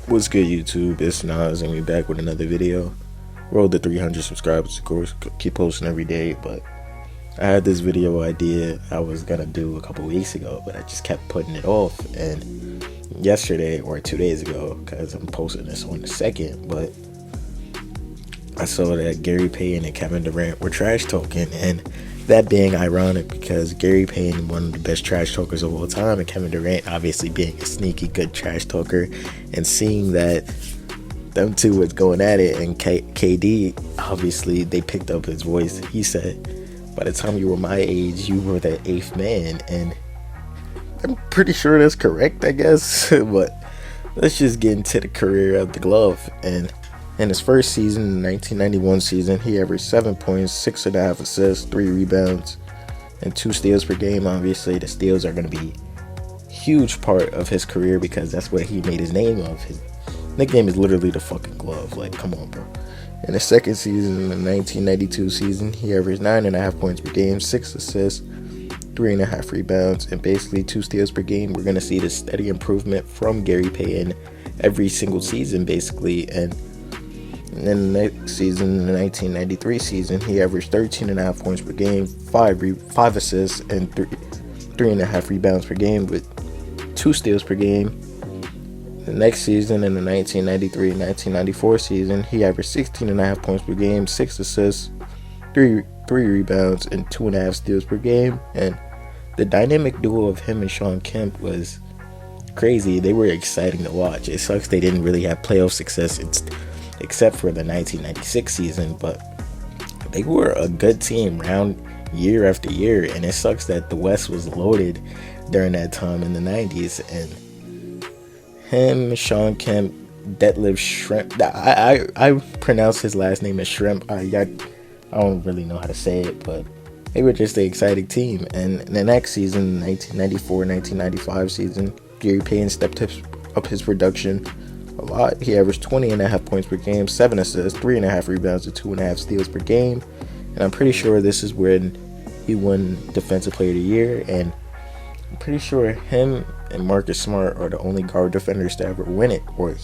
What's good, YouTube? It's Nas, and we back with another video. Roll to 300 subscribers, of course. Keep posting every day, but I had this video idea I was gonna do a couple weeks ago, but I just kept putting it off. And yesterday, or 2 days ago, because I'm posting this on the 2nd, but I saw that Gary Payton and Kevin Durant were trash talking, and that being ironic because Gary Payton, one of the best trash talkers of all time, and Kevin Durant obviously being a sneaky good trash talker, and seeing that them two was going at it, and KD, obviously they picked up his voice. He said, by the time you were my age, you were the 8th man, and I'm pretty sure that's correct, I guess. But let's just get into the career of the glove. And in his first season, the 1991 season, he averaged 7 points, 6.5 assists, 3 rebounds, and 2 steals per game. Obviously, the steals are going to be a huge part of his career because that's what he made his name of. His nickname is literally the fucking glove. Like, come on, bro. In the second season, the 1992 season, he averaged 9.5 points per game, 6 assists, 3.5 rebounds, and basically 2 steals per game. We're going to see this steady improvement from Gary Payton every single season, basically. And then the next season, the 1993 season, he averaged 13.5 points per game, 5 assists, and 3.5 rebounds per game with 2 steals per game. The next season, in the 1993-1994 season, he averaged 16.5 points per game, 6 assists, 3 rebounds, and 2.5 steals per game. And the dynamic duo of him and Shawn Kemp was crazy. They were exciting to watch. It sucks they didn't really have playoff success except for the 1996 season, but they were a good team round year after year, and it sucks that the West was loaded during that time in the 90s. And him, Shawn Kemp, Detlef Shrimp, I pronounce his last name as Shrimp. I don't really know how to say it, but they were just an exciting team. And the next season, 1994-1995 season, Gary Payton stepped up his production a lot. He averaged 20.5 points per game, 7 assists, 3.5 rebounds, and 2.5 steals per game. And I'm pretty sure this is when he won Defensive Player of the Year. And I'm pretty sure him and Marcus Smart are the only guard defenders to ever win it. Or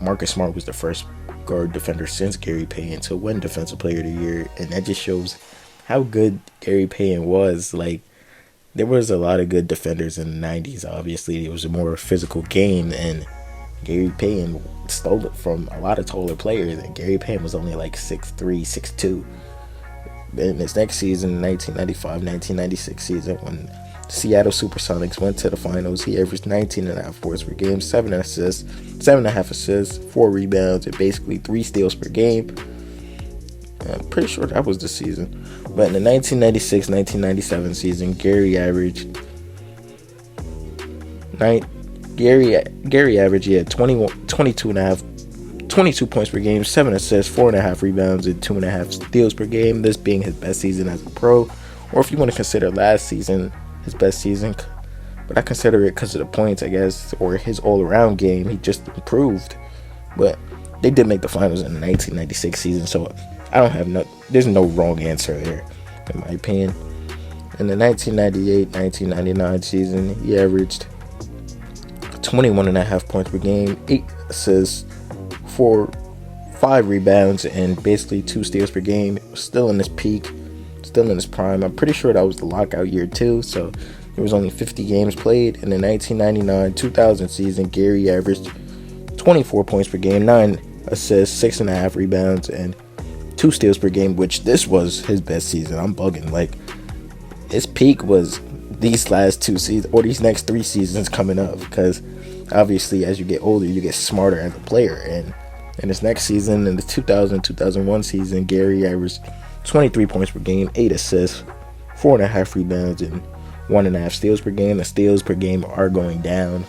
Marcus Smart was the first guard defender since Gary Payton to win Defensive Player of the Year. And that just shows how good Gary Payton was. Like, there was a lot of good defenders in the 90s. Obviously, it was a more physical game, and Gary Payton stole it from a lot of taller players, and Gary Payton was only like 6'3", 6'2". Then this next season, 1995-1996 season, when the Seattle Supersonics went to the finals, he averaged 19.5 points per game, 7.5 assists, 4 rebounds, and basically 3 steals per game. I'm pretty sure that was the season. But in the 1996-1997 season, Gary averaged 22 points per game, 7 assists, 4.5 rebounds, and 2.5 steals per game. This being his best season as a pro, or if you want to consider last season his best season, but I consider it because of the points, I guess, or his all-around game. He just improved. But they did make the finals in the 1996 season, so there's no wrong answer there, in my opinion. In the 1998-1999 season, he averaged 21.5 points per game, 8 assists, 5 rebounds, and basically 2 steals per game. Still in his peak, still in his prime. I'm pretty sure that was the lockout year too, so there was only 50 games played. In the 1999-2000 season, Gary averaged 24 points per game, 9 assists, 6.5 rebounds, and 2 steals per game, which this was his best season. I'm bugging. Like, his peak was these last 2 seasons, or these next 3 seasons coming up, because obviously as you get older, you get smarter as a player. And in this next season, in the 2000-2001 season, Gary averaged 23 points per game, 8 assists, 4.5 rebounds, and 1.5 steals per game. The steals per game are going down,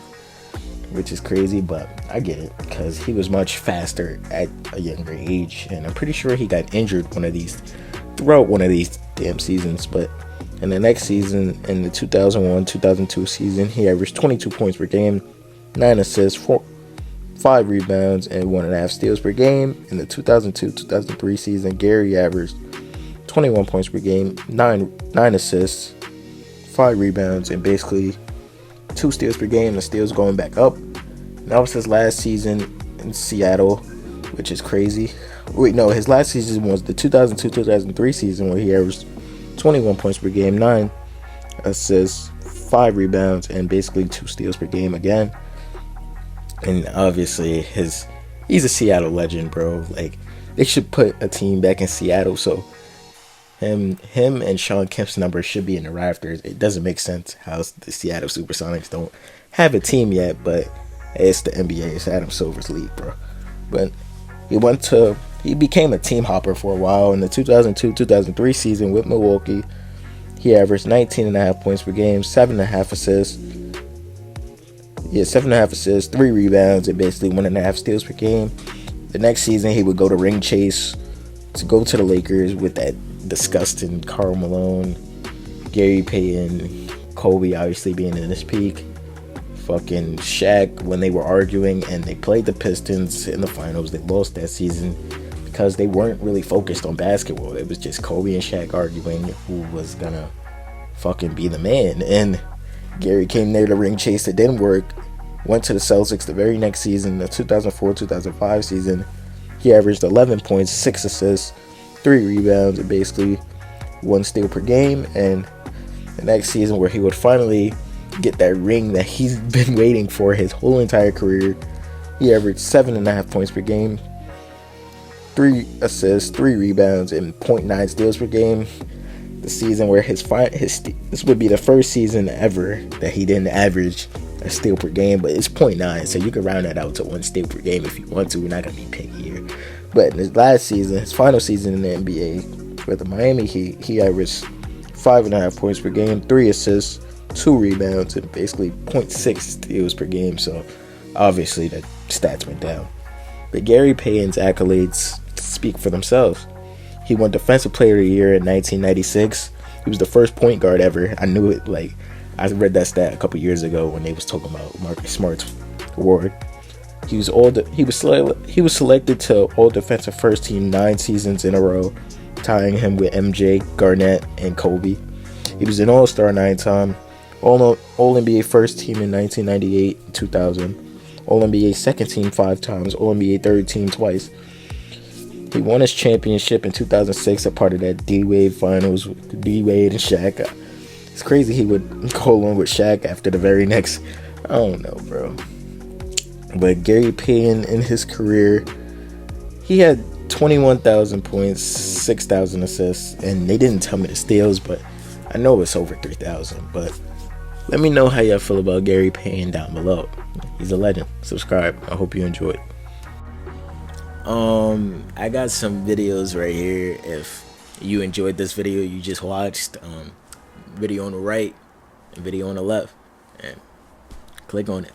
which is crazy, but I get it because he was much faster at a younger age, and I'm pretty sure he got injured throughout one of these damn seasons. But in the next season, in the 2001-2002 season, he averaged 22 points per game, 9 assists, 5 rebounds, and 1.5 steals per game. In the 2002-2003 season, Gary averaged 21 points per game, 9 assists, 5 rebounds, and basically 2 steals per game. The steals going back up. That was his last season in Seattle, which is crazy. Wait, no, his last season was the 2002-2003 season where he averaged 21 points per game, 9 assists, 5 rebounds, and basically 2 steals per game again. And obviously, he's a Seattle legend, bro. Like, they should put a team back in Seattle so him and Sean Kemp's numbers should be in the rafters. It doesn't make sense how the Seattle Supersonics don't have a team yet, but it's the NBA. It's Adam Silver's league, bro. But he became a team hopper for a while. In the 2002-2003 season with Milwaukee, he averaged 19.5 points per game, 7.5 assists. 7.5 assists, 3 rebounds, and basically 1.5 steals per game. The next season, he would go to ring chase to go to the Lakers with that disgusting Karl Malone, Gary Payton, Kobe obviously being in his peak, fucking Shaq when they were arguing, and they played the Pistons in the finals. They lost that season because they weren't really focused on basketball. It was just Kobe and Shaq arguing who was gonna fucking be the man. And Gary came there to ring chase. It didn't work. Went to the Celtics the very next season, the 2004-2005 season. He averaged 11 points, 6 assists, 3 rebounds, and basically 1 steal per game. And the next season, where he would finally get that ring that he's been waiting for his whole entire career, he averaged 7.5 points per game, 3 assists, 3 rebounds, and 0.9 steals per game. The season where this would be the first season ever that he didn't average a steal per game, but it's 0.9, so you can round that out to 1 steal per game if you want to. We're not gonna be picky here. But in his last season, his final season in the NBA with the Miami Heat, he averaged 5.5 points per game, 3 assists, 2 rebounds, and basically 0.6 steals per game. So obviously the stats went down. But Gary Payton's accolades speak for themselves. He won Defensive Player of the Year in 1996. He was the first point guard ever. I knew it. Like, I read that stat a couple years ago when they was talking about Marcus Smart's award. He was selected to All Defensive First Team 9 seasons in a row, tying him with MJ, Garnett, and Kobe. He was an All-Star 9-time, All NBA First Team in 1998 and 2000, All NBA Second Team 5 times, All NBA Third Team twice. He won his championship in 2006, a part of that D-Wade finals with D-Wade and Shaq. It's crazy he would go on with Shaq after the very next, I don't know, bro. But Gary Payton in his career, he had 21,000 points, 6,000 assists, and they didn't tell me the steals, but I know it's over 3,000. But let me know how y'all feel about Gary Payton down below. He's a legend. Subscribe. I hope you enjoyed. I got some videos right here. If you enjoyed this video you just watched, video on the right and video on the left, and click on it.